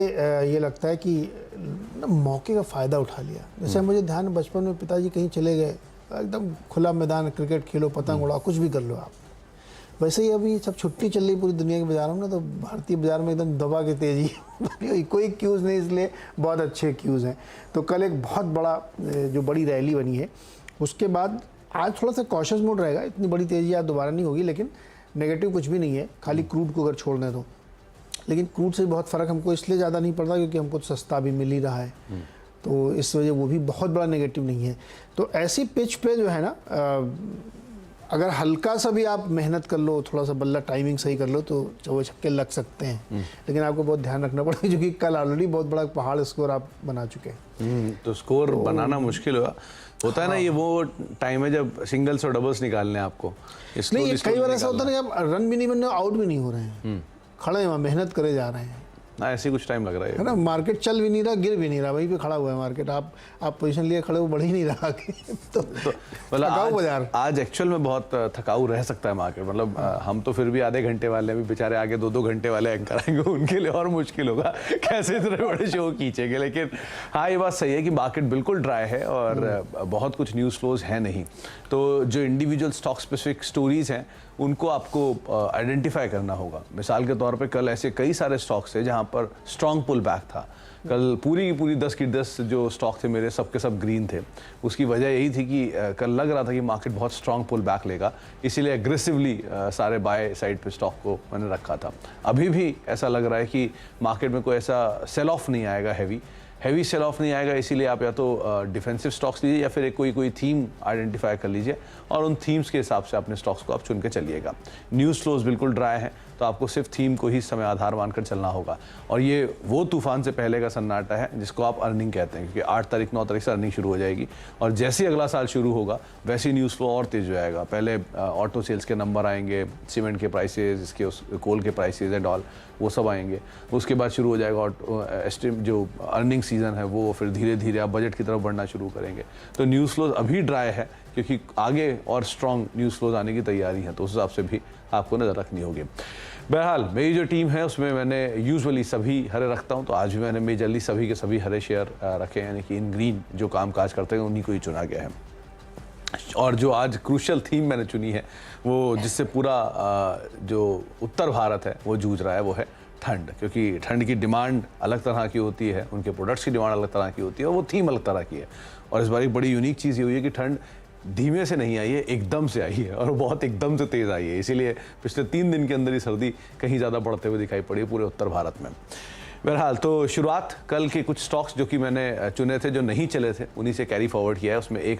ये लगता है कि ना मौके का फ़ायदा उठा लिया। जैसे मुझे ध्यान है बचपन में पिताजी कहीं चले गए, एकदम खुला मैदान, क्रिकेट खेलो, पतंग उड़ाओ, कुछ भी कर लो आप। वैसे ही अभी सब छुट्टी चल रही पूरी दुनिया के बाज़ारों में, तो भारतीय बाज़ार में एकदम दबा के तेज़ी बनी हुई। कोई क्यूज़ नहीं, इसलिए बहुत अच्छे क्यूज़ हैं। तो कल एक बहुत बड़ा जो बड़ी रैली बनी है, उसके बाद आज थोड़ा सा कॉशियस मोड रहेगा। इतनी बड़ी तेज़ी आज दोबारा नहीं होगी, लेकिन नेगेटिव कुछ भी नहीं है, खाली क्रूड को अगर छोड़ दें तो। लेकिन क्रूड से बहुत फ़र्क हमको इसलिए ज़्यादा नहीं पड़ता क्योंकि हमको तो सस्ता भी मिल ही रहा है, तो इस वजह वो भी बहुत बड़ा नेगेटिव नहीं है। तो ऐसी पिच पे जो है ना, अगर हल्का सा भी आप मेहनत कर लो, थोड़ा सा बल्ला टाइमिंग सही कर लो, तो चौके छक्के लग सकते हैं। लेकिन आपको बहुत ध्यान रखना पड़ेगा क्योंकि कल ऑलरेडी बहुत बड़ा पहाड़ स्कोर आप बना चुके हैं। तो स्कोर बनाना मुश्किल होता है ना। ये वो टाइम है जब सिंगल्स और डबल्स निकालने आपको। नहीं, कई बार ऐसा होता है ना, आप रन भी नहीं बन रहे, आउट भी नहीं हो रहे हैं, खड़े हैं वहाँ, मेहनत करे जा रहे हैं ना, ऐसे कुछ टाइम लग रहा है ना। मार्केट चल भी नहीं रहा, गिर भी नहीं रहा, वहीं पे खड़ा हुआ है मार्केट। आप पोजीशन लिए खड़े हो, बढ़ ही नहीं रहा आगे। तो मतलब आज एक्चुअल में बहुत थकाऊ रह सकता है मार्केट। मतलब हम तो फिर भी आधे घंटे वाले, अभी बेचारे आगे 2-2 घंटे वाले एंकर आएंगे, उनके लिए और मुश्किल होगा कैसे इतने बड़े शो खींचेंगे। लेकिन हाँ, ये बात सही है कि मार्केट बिल्कुल ड्राई है और बहुत कुछ न्यूज़ फ्लोज है नहीं। तो जो इंडिविजुअल स्टॉक स्पेसिफिक स्टोरीज हैं उनको आपको आइडेंटिफाई करना होगा। मिसाल के तौर पे कल ऐसे कई सारे स्टॉक्स थे जहां पर स्ट्रॉन्ग पुल बैक था। कल पूरी की पूरी 10 की 10 जो स्टॉक थे मेरे, सबके सब ग्रीन थे। उसकी वजह यही थी कि कल लग रहा था कि मार्केट बहुत स्ट्रॉन्ग पुल बैक लेगा, इसीलिए एग्रेसिवली सारे बाय साइड पे स्टॉक को मैंने रखा था। अभी भी ऐसा लग रहा है कि मार्केट में कोई ऐसा सेल ऑफ नहीं आएगा, हैवी सेल ऑफ नहीं आएगा। इसीलिए आप या तो डिफेंसिव स्टॉक्स लीजिए या फिर कोई थीम आइडेंटिफाई कर लीजिए और उन थीम्स के हिसाब से अपने स्टॉक्स को आप चुन के चलिएगा। न्यूज़ फ्लोज बिल्कुल ड्राई हैं, तो आपको सिर्फ थीम को ही समय आधार मानकर चलना होगा। और ये वो तूफान से पहले का सन्नाटा है जिसको आप अर्निंग कहते हैं, क्योंकि 8 तारीख 9 तारीख से अर्निंग शुरू हो जाएगी और जैसे अगला साल शुरू होगा वैसे न्यूज़ फ्लो और तेज हो जाएगा। पहले ऑटो सेल्स के नंबर आएंगे, सीमेंट के प्राइसेज, इसके कोल के प्राइसेज एंड ऑल, वो सब आएंगे। उसके बाद शुरू हो जाएगा जो अर्निंग सीजन है वो, फिर धीरे धीरे आप बजट की तरफ बढ़ना शुरू करेंगे। तो न्यूज़ फ्लोज अभी ड्राई है क्योंकि आगे और स्ट्रॉन्ग न्यूज़ फ्लोज आने की तैयारी है, तो उस हिसाब से भी आपको नज़र रखनी होगी। बहरहाल मेरी जो टीम है उसमें मैंने यूजुअली सभी हरे रखता हूं, तो आज भी मैंने मेजरली सभी के सभी हरे शेयर रखे, यानी कि इन ग्रीन जो काम काज करते हैं उन्हीं को ही चुना गया है। और जो आज क्रूशियल थीम मैंने चुनी है, वो जिससे पूरा जो उत्तर भारत है वो जूझ रहा है, वो है ठंड। क्योंकि ठंड की डिमांड अलग तरह की होती है, उनके प्रोडक्ट्स की डिमांड अलग तरह की होती है और वो थीम अलग तरह की है। और इस बार एक बड़ी यूनिक चीज़ ये हुई है कि ठंड धीमे से नहीं आई है, एकदम से आई है और बहुत एकदम से तेज़ आई है। इसीलिए पिछले 3 दिन के अंदर ही सर्दी कहीं ज़्यादा बढ़ते हुए दिखाई पड़ी है पूरे उत्तर भारत में। बहरहाल तो शुरुआत कल के कुछ स्टॉक्स जो कि मैंने चुने थे, जो नहीं चले थे, उन्हीं से कैरी फॉरवर्ड किया है। उसमें एक